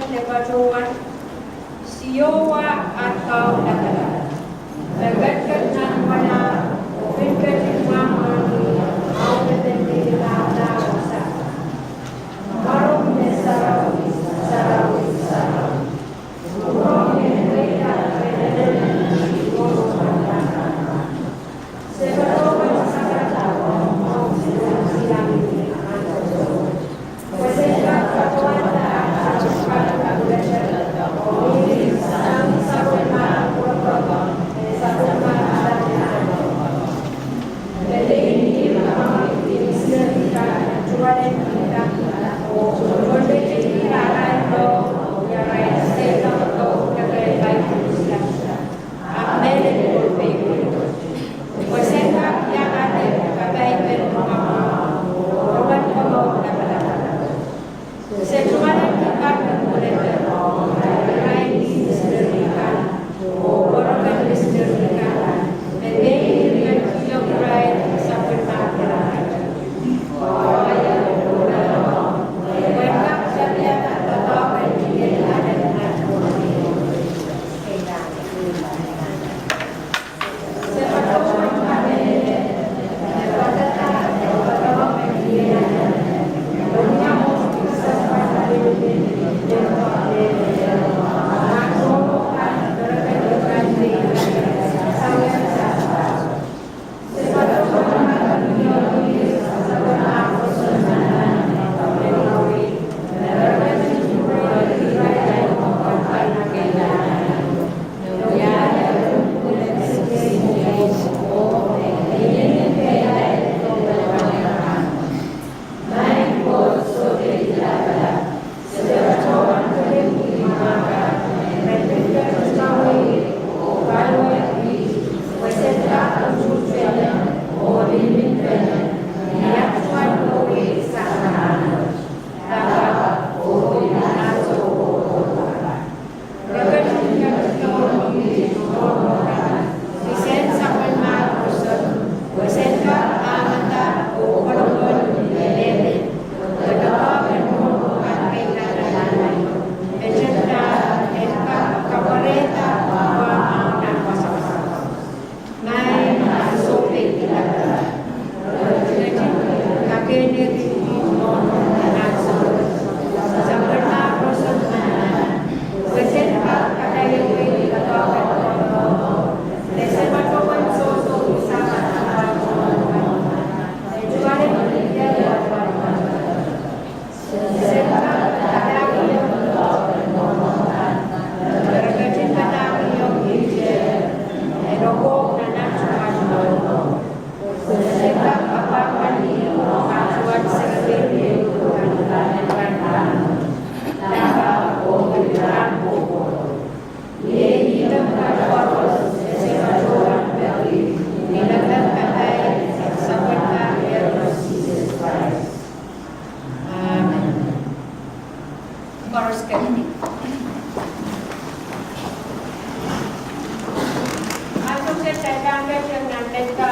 lebajuan, siyowa at kau nagala. Nagagkat na wala, pinkat yung mama, ang natin na sa marong nesaraw, saraw, saraw. Murong nilita, sebatokan sa katawa, ang silang Wasila katuanda at pagkakagulasya ang sabuma sa sabuma Dali mga inisirika jualan kita o kondisi kita ito yaray sa ito naglalay sila ang meron ko Wasila yang ada kabaikan mga ruban ko na Sejualan kita boleh bermain di Sri-Lanka, orang di Sri-Lanka, menjadi yang berai sampai akhir. Orang mereka jadi tetap menjadi ada dengan Aku saya datang ke dengan mereka